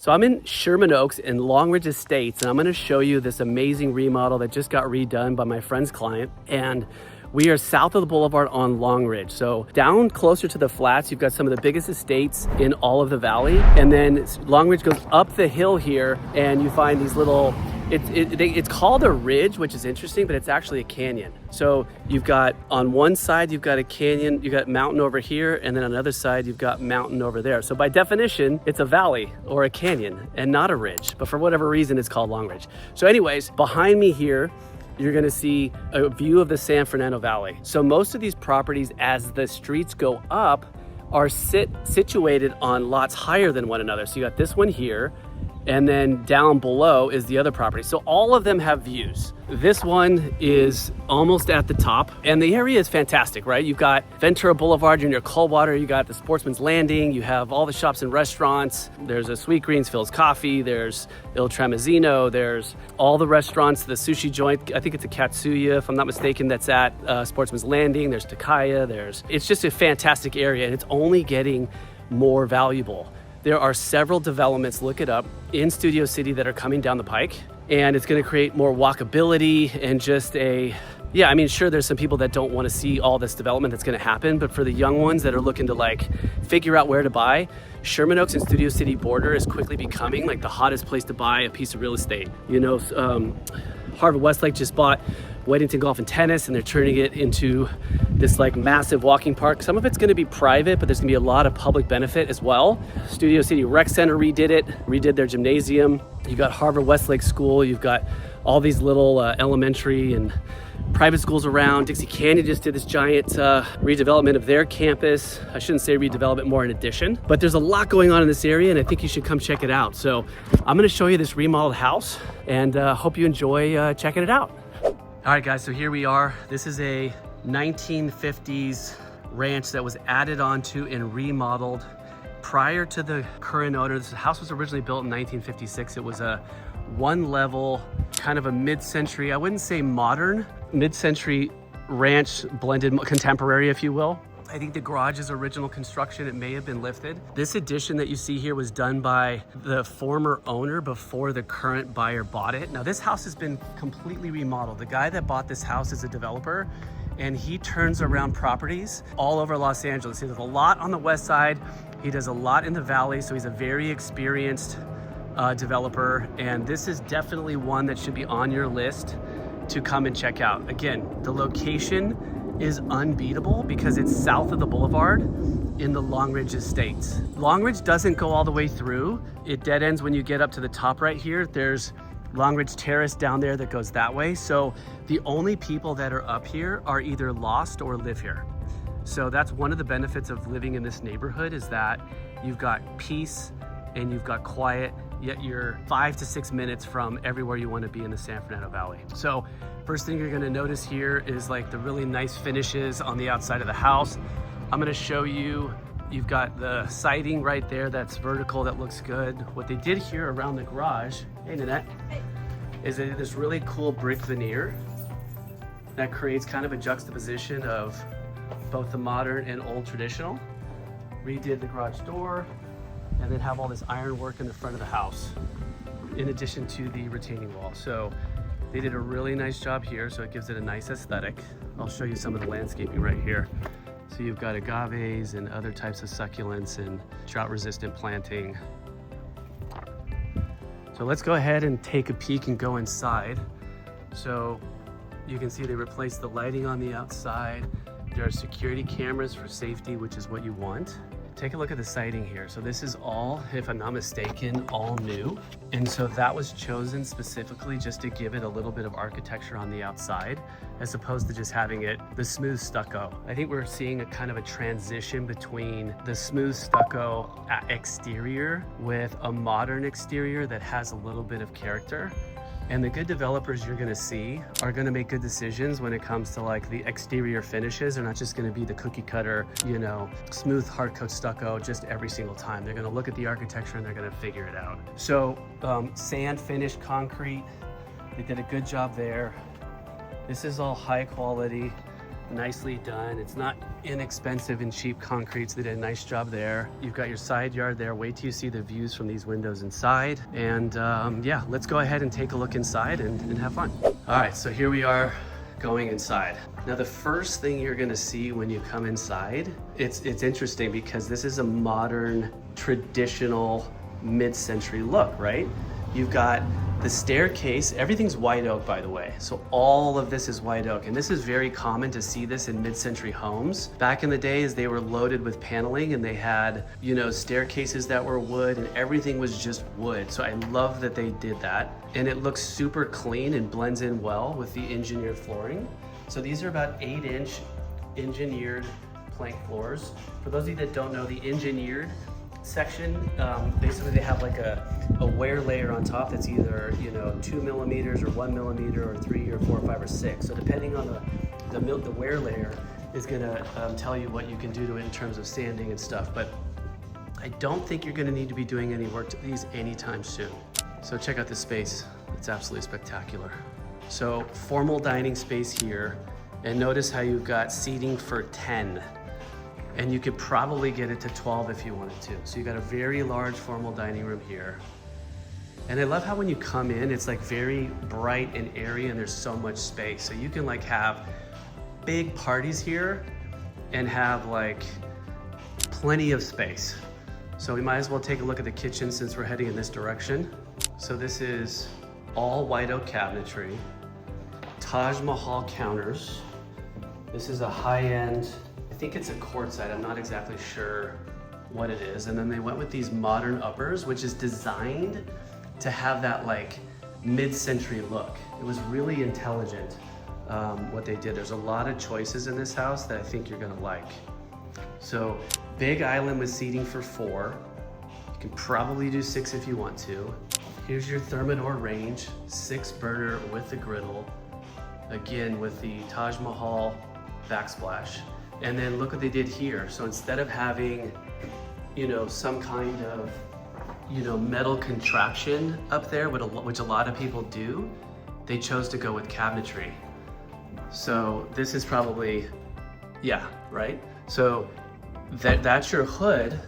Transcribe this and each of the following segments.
So I'm in Sherman Oaks in Long Ridge Estates, and I'm gonna show you this amazing remodel that just got redone by my friend's client. And we are south of the boulevard on Long Ridge. So down closer to the flats, you've got some of the biggest estates in all of the valley. And then Long Ridge goes up the hill here, and you find these little, it's called a ridge, which is interesting, but it's actually a canyon. So you've got, on one side, you've got a canyon, you've got mountain over here, and then on the other side, you've got mountain over there. So by definition, it's a valley or a canyon and not a ridge, but for whatever reason, it's called Long Ridge. So anyways, behind me here, you're gonna see a view of the San Fernando Valley. So most of these properties, as the streets go up, are situated on lots higher than one another. So you got this one here, and then down below is the other property. So all of them have views. This one is almost at the top, and the area is fantastic, right? You've got Ventura Boulevard, you're near Coldwater, you got the Sportsman's Landing, you have all the shops and restaurants. There's a Sweet Greens, Phil's Coffee, there's Il Tramezzino, there's all the restaurants, the sushi joint, I think it's a Katsuya, if I'm not mistaken, that's at Sportsman's Landing. There's Takaya, it's just a fantastic area, and it's only getting more valuable. There are several developments, look it up, in Studio City that are coming down the pike, and it's gonna create more walkability and just yeah, I mean, sure, there's some people that don't wanna see all this development that's gonna happen, but for the young ones that are looking to like figure out where to buy, Sherman Oaks and Studio City border is quickly becoming like the hottest place to buy a piece of real estate. You know, Harvard Westlake just bought Weddington Golf and Tennis, and they're turning it into this like massive walking park. Some of it's gonna be private, but there's gonna be a lot of public benefit as well. Studio City Rec Center redid their gymnasium. You got Harvard Westlake School, you've got all these little elementary and private schools around. Dixie Canyon just did this giant redevelopment of their campus. I shouldn't say redevelopment, more an addition, but there's a lot going on in this area, and I think you should come check it out. So I'm gonna show you this remodeled house, and hope you enjoy checking it out. All right, guys, so here we are. This is a 1950s ranch that was added onto and remodeled prior to the current owner. This house was originally built in 1956. It was a one-level, kind of a mid-century, I wouldn't say modern, mid-century ranch, blended contemporary, if you will. I think the garage is original construction. It may have been lifted. This addition that you see here was done by the former owner before the current buyer bought it. Now this house has been completely remodeled. The guy that bought this house is a developer, and he turns around properties all over Los Angeles. He does a lot on the west side. He does a lot in the valley, so he's a very experienced developer, and this is definitely one that should be on your list to come and check out. Again, the location is unbeatable because it's south of the boulevard in the Long Ridge Estates. Long Ridge doesn't go all the way through. It dead ends when you get up to the top right here. There's Long Ridge Terrace down there that goes that way. So the only people that are up here are either lost or live here. So that's one of the benefits of living in this neighborhood, is that you've got peace and you've got quiet, yet you're 5 to 6 minutes from everywhere you want to be in the San Fernando Valley. So first thing you're going to notice here is like the really nice finishes on the outside of the house. I'm going to show you, you've got the siding right there that's vertical, that looks good. What they did here around the garage, hey Nanette, is this really cool brick veneer that creates kind of a juxtaposition of both the modern and old traditional. Redid the garage door, and then have all this ironwork in the front of the house, in addition to the retaining wall. So they did a really nice job here, so it gives it a nice aesthetic. I'll show you some of the landscaping right here. So you've got agaves and other types of succulents and drought-resistant planting. So let's go ahead and take a peek and go inside. So you can see they replaced the lighting on the outside. There are security cameras for safety, which is what you want. Take a look at the siding here. So this is all, if I'm not mistaken, all new. And so that was chosen specifically just to give it a little bit of architecture on the outside, as opposed to just having it the smooth stucco. I think we're seeing a kind of a transition between the smooth stucco exterior with a modern exterior that has a little bit of character. And the good developers you're gonna see are gonna make good decisions when it comes to like the exterior finishes. They're not just gonna be the cookie cutter, you know, smooth hard coat stucco just every single time. They're gonna look at the architecture and they're gonna figure it out. So sand finished concrete, they did a good job there. This is all high quality nicely done. It's not inexpensive and cheap concrete, so they did a nice job there. You've got your side yard there. Wait till you see the views from these windows inside. And yeah, let's go ahead and take a look inside and have fun. All right, so here we are going inside. Now, the first thing you're gonna see when you come inside, it's interesting because this is a modern, traditional, mid-century look, right? You've got the staircase, everything's white oak, by the way. So all of this is white oak. And this is very common to see this in mid-century homes. Back in the days, they were loaded with paneling and they had, you know, staircases that were wood and everything was just wood. So I love that they did that. And it looks super clean and blends in well with the engineered flooring. So these are about 8-inch engineered plank floors. For those of you that don't know, the engineered section, basically they have like a wear layer on top that's either, you know, 2 millimeters or 1 millimeter or 3 or 4 or 5 or 6. So depending on the wear layer is gonna tell you what you can do to it in terms of sanding and stuff. But I don't think you're gonna need to be doing any work to these anytime soon. So check out this space. It's absolutely spectacular. So formal dining space here, and notice how you've got seating for 10. And you could probably get it to 12 if you wanted to. So you got a very large formal dining room here. And I love how when you come in, it's like very bright and airy and there's so much space. So you can like have big parties here and have like plenty of space. So we might as well take a look at the kitchen since we're heading in this direction. So this is all white oak cabinetry, Taj Mahal counters. This is a high-end, I think it's a quartzite, I'm not exactly sure what it is. And then they went with these modern uppers, which is designed to have that like mid-century look. It was really intelligent what they did. There's a lot of choices in this house that I think you're gonna like. So big island with seating for 4. You can probably do 6 if you want to. Here's your Thermador range, 6 burner with the griddle. Again, with the Taj Mahal backsplash. And then look what they did here. So instead of having, you know, some kind of, you know, metal contraption up there, which a lot of people do, they chose to go with cabinetry. So this is probably, yeah, right? So that's your hood,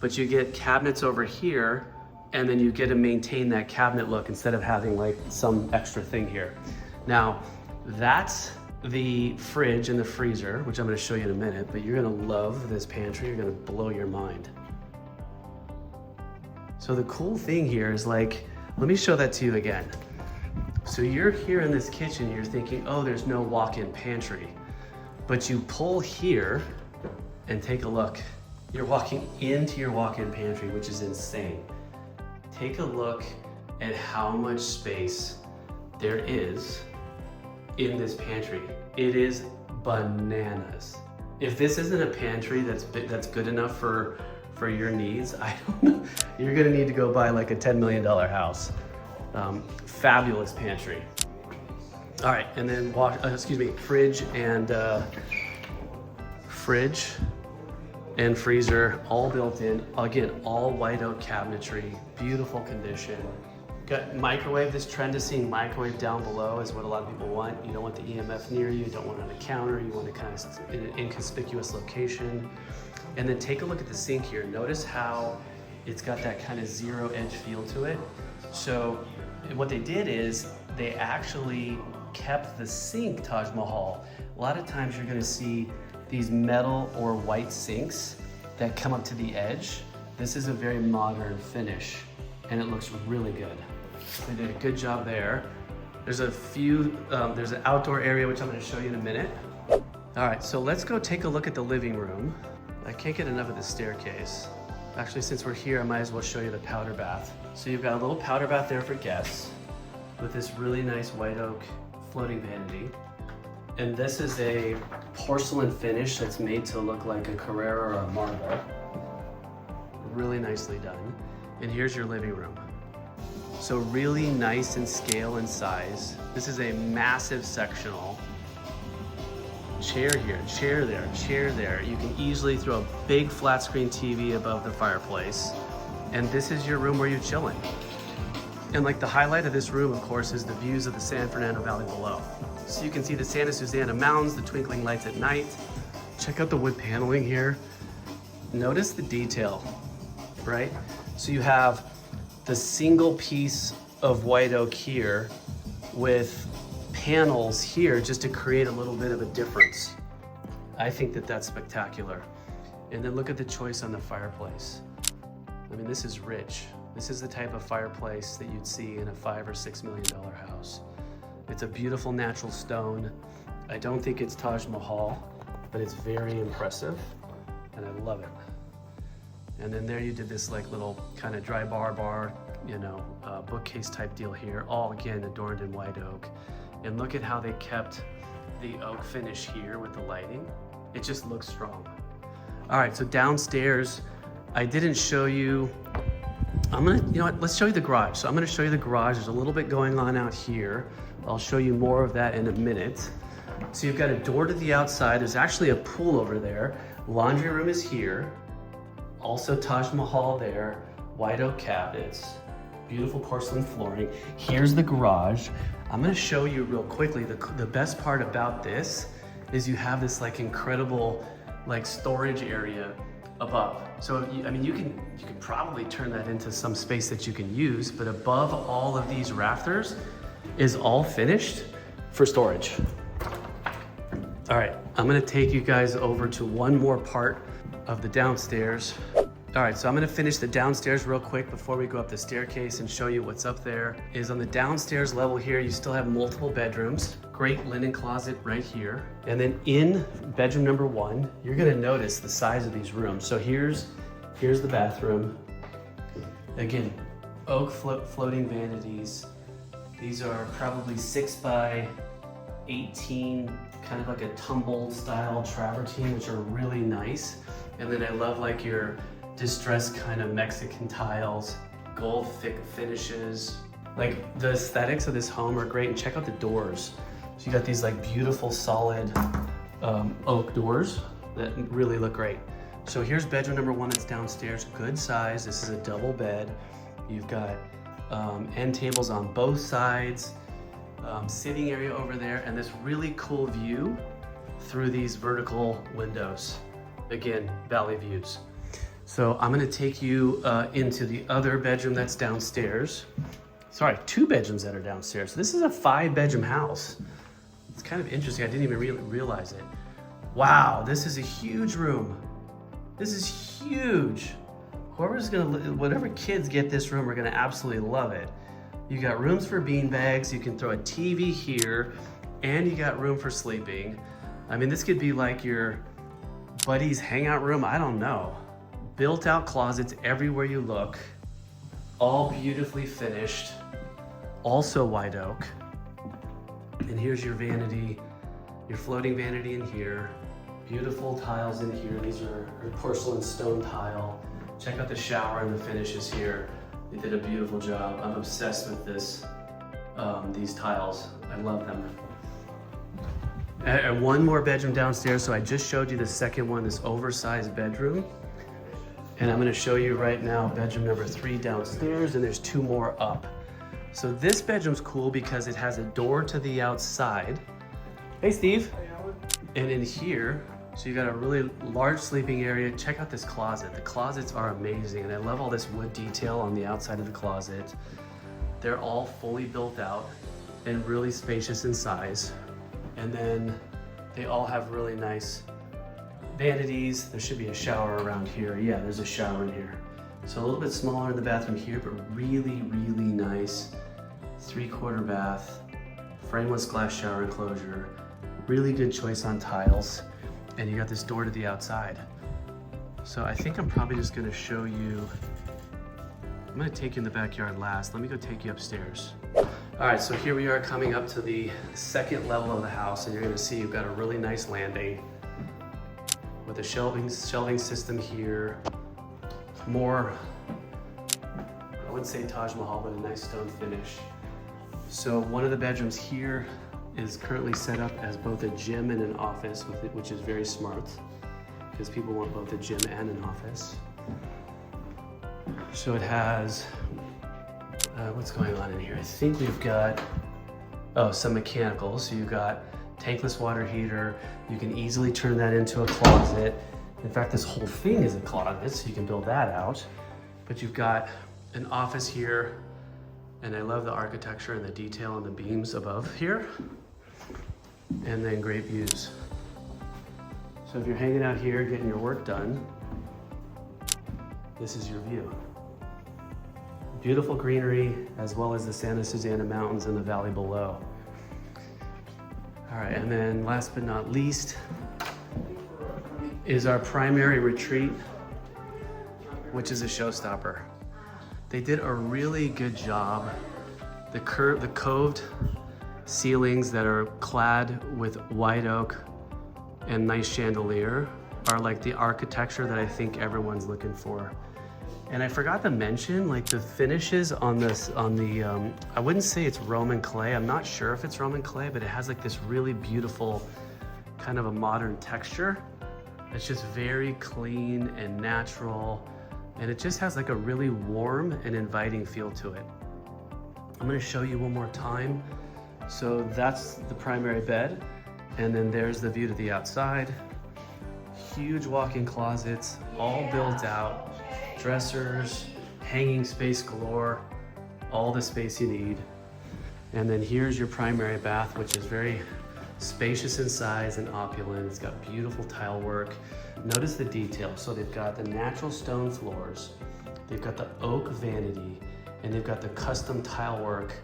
but you get cabinets over here, and then you get to maintain that cabinet look instead of having like some extra thing here. Now, that's the fridge and the freezer, which I'm gonna show you in a minute, but you're gonna love this pantry. You're gonna blow your mind. So the cool thing here is like, let me show that to you again. So you're here in this kitchen, you're thinking, oh, there's no walk-in pantry. But you pull here and take a look. You're walking into your walk-in pantry, which is insane. Take a look at how much space there is in this pantry. It is bananas. If this isn't a pantry that's good enough for your needs, I don't know. You're gonna need to go buy like a $10 million house. Fabulous pantry. All right, and then fridge and freezer, all built in. Again, all white oak cabinetry, beautiful condition. Got microwave. This trend is seeing microwave down below is what a lot of people want. You don't want the EMF near you, you don't want it on the counter, you want it kind of in an inconspicuous location. And then take a look at the sink here. Notice how it's got that kind of zero edge feel to it. So what they did is they actually kept the sink Taj Mahal. A lot of times you're gonna see these metal or white sinks that come up to the edge. This is a very modern finish and it looks really good. They did a good job there. There's there's an outdoor area, which I'm gonna show you in a minute. All right, so let's go take a look at the living room. I can't get enough of the staircase. Actually, since we're here, I might as well show you the powder bath. So you've got a little powder bath there for guests with this really nice white oak floating vanity. And this is a porcelain finish that's made to look like a Carrera or a marble. Really nicely done. And here's your living room. So really nice in scale and size. This is a massive sectional. Chair here, chair there, chair there. You can easily throw a big flat screen TV above the fireplace. And this is your room where you're chilling. And like the highlight of this room, of course, is the views of the San Fernando Valley below. So you can see the Santa Susana Mountains, the twinkling lights at night. Check out the wood paneling here. Notice the detail, right? So you have the single piece of white oak here with panels here just to create a little bit of a difference. I think that that's spectacular. And then look at the choice on the fireplace. I mean, this is rich. This is the type of fireplace that you'd see in a $5 or $6 million house. It's a beautiful natural stone. I don't think it's Taj Mahal, but it's very impressive, and I love it. And then there you did this like little kind of dry bar, you know, bookcase type deal here, all again adorned in white oak. And look at how they kept the oak finish here with the lighting. It just looks strong. All right, so downstairs, I didn't show you, you know what, let's show you the garage. So I'm gonna show you the garage. There's a little bit going on out here. I'll show you more of that in a minute. So you've got a door to the outside. There's actually a pool over there. Laundry room is here. Also Taj Mahal there. White oak cabinets. Beautiful porcelain flooring. Here's the garage. I'm gonna show you real quickly, the best part about this is you have this like incredible like storage area above. So I mean, you can probably turn that into some space that you can use, but above all of these rafters is all finished for storage. All right, I'm gonna take you guys over to one more part of the downstairs. All right, so I'm gonna finish the downstairs real quick before we go up the staircase and show you what's up there. Is on the downstairs level here, you still have multiple bedrooms, great linen closet right here. And then in bedroom number 1, you're gonna notice the size of these rooms. So here's the bathroom. Again, oak floating vanities. These are probably 6 by 18, kind of like a tumble style travertine, which are really nice. And then I love like your distressed kind of Mexican tiles, gold thick finishes. Like the aesthetics of this home are great, and check out the doors. So you got these like beautiful solid oak doors that really look great. So here's bedroom number 1, it's downstairs, good size. This is a double bed. You've got end tables on both sides, sitting area over there, and this really cool view through these vertical windows. Again, valley views. So I'm gonna take you into the other bedroom that's downstairs. Sorry, 2 bedrooms that are downstairs. So this is a 5-bedroom house. It's kind of interesting, I didn't even realize it. Wow, this is a huge room. This is huge. Whatever kids get this room are gonna absolutely love it. You got rooms for bean bags, you can throw a TV here, and you got room for sleeping. I mean, this could be like your buddy's hangout room, I don't know. Built out closets everywhere you look, all beautifully finished, also white oak. And here's your vanity, your floating vanity in here. Beautiful tiles in here. These are porcelain stone tile. Check out the shower and the finishes here. They did a beautiful job. I'm obsessed with these tiles. I love them. And one more bedroom downstairs. So I just showed you the second one, this oversized bedroom. And I'm gonna show you right now bedroom number 3 downstairs, and there's 2 more up. So this bedroom's cool because it has a door to the outside. Hey, Steve. And in here, so you got a really large sleeping area. Check out this closet. The closets are amazing, and I love all this wood detail on the outside of the closet. They're all fully built out and really spacious in size. And then they all have really nice vanities. There should be a shower around here. Yeah, there's a shower in here. So a little bit smaller in the bathroom here, but really, really nice. 3/4 bath, frameless glass shower enclosure. Really good choice on tiles. And you got this door to the outside. So I think I'm probably just gonna show you, I'm gonna take you in the backyard last. Let me go take you upstairs. All right, so here we are coming up to the 2nd level of the house, and you're gonna see you've got a really nice landing with a shelving system here. More, I wouldn't say Taj Mahal, but a nice stone finish. So one of the bedrooms here is currently set up as both a gym and an office, which is very smart because people want both a gym and an office. So it has What's going on in here? I think we've got, some mechanicals. So you've got tankless water heater. You can easily turn that into a closet. In fact, this whole thing is a closet, so you can build that out. But you've got an office here, and I love the architecture and the detail on the beams above here. And then great views. So if you're hanging out here getting your work done, this is your view. Beautiful greenery, as well as the Santa Susana Mountains and the valley below. All right, and then last but not least is our primary retreat, which is a showstopper. They did a really good job. The coved ceilings that are clad with white oak and nice chandelier are like the architecture that I think everyone's looking for. And I forgot to mention, like the finishes on this, I wouldn't say it's Roman clay. I'm not sure if it's Roman clay, but it has like this really beautiful kind of a modern texture. It's just very clean and natural. And it just has like a really warm and inviting feel to it. I'm gonna show you one more time. So that's the primary bed. And then there's the view to the outside. Huge walk-in closets, all built out. Dressers, hanging space galore, all the space you need. And then here's your primary bath, which is very spacious in size and opulent. It's got beautiful tile work. Notice the detail. So they've got the natural stone floors, they've got the oak vanity, and they've got the custom tile work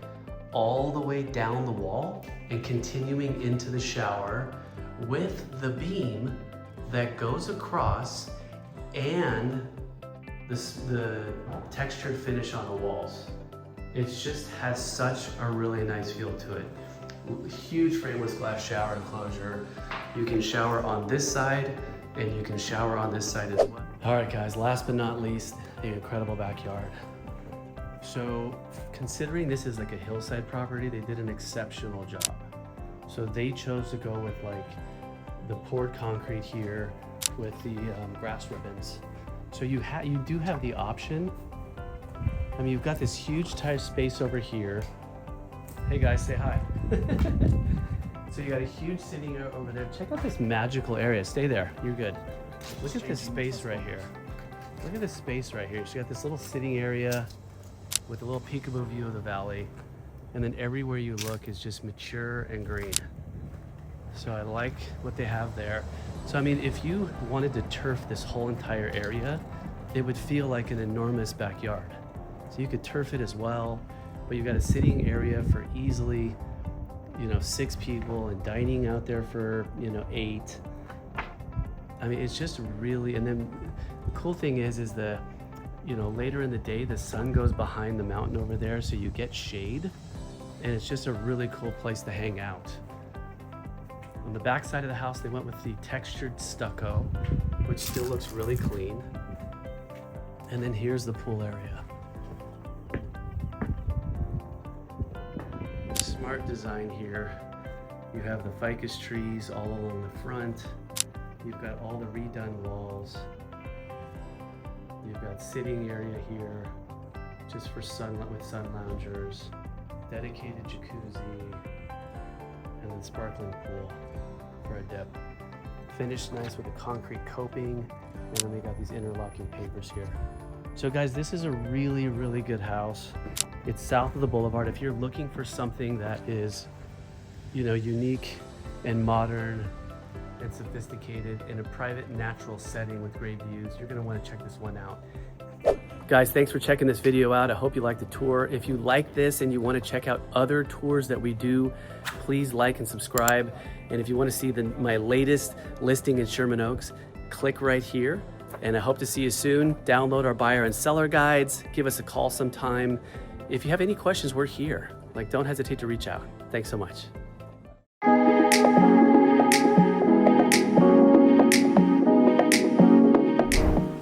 all the way down the wall and continuing into the shower with the beam that goes across and the textured finish on the walls. It just has such a really nice feel to it. Huge frameless glass shower enclosure. You can shower on this side and you can shower on this side as well. All right guys, last but not least, the incredible backyard. So considering this is like a hillside property, they did an exceptional job. So they chose to go with like the poured concrete here with the grass ribbons. So you do have the option. I mean, you've got this huge tire space over here. Hey guys, say hi. So you got a huge sitting area over there. Check out this magical area. Stay there, you're good. Look at this space right here. Look at this space right here. So you got this little sitting area with a little peekaboo view of the valley. And then everywhere you look is just mature and green. So I like what they have there. So I mean, if you wanted to turf this whole entire area, it would feel like an enormous backyard. So you could turf it as well, but you've got a sitting area for easily, 6 people, and dining out there for, 8. I mean, it's just really, and then the cool thing is later in the day, the sun goes behind the mountain over there, so you get shade, and it's just a really cool place to hang out. On the back side of the house, they went with the textured stucco, which still looks really clean. And then here's the pool area. Smart design here. You have the ficus trees all along the front. You've got all the redone walls. You've got sitting area here, just for sun loungers. Dedicated jacuzzi, and then sparkling pool for a dip. Finished nice with a concrete coping, and then we got these interlocking papers here. So guys, this is a really, really good house. It's south of the boulevard. If you're looking for something that is, unique and modern and sophisticated in a private, natural setting with great views, you're gonna wanna check this one out. Guys, thanks for checking this video out. I hope you liked the tour. If you like this and you want to check out other tours that we do, please like and subscribe. And if you want to see my latest listing in Sherman Oaks, click right here. And I hope to see you soon. Download our buyer and seller guides. Give us a call sometime. If you have any questions, we're here. Don't hesitate to reach out. Thanks so much.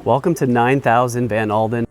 Welcome to 9000 Van Alden.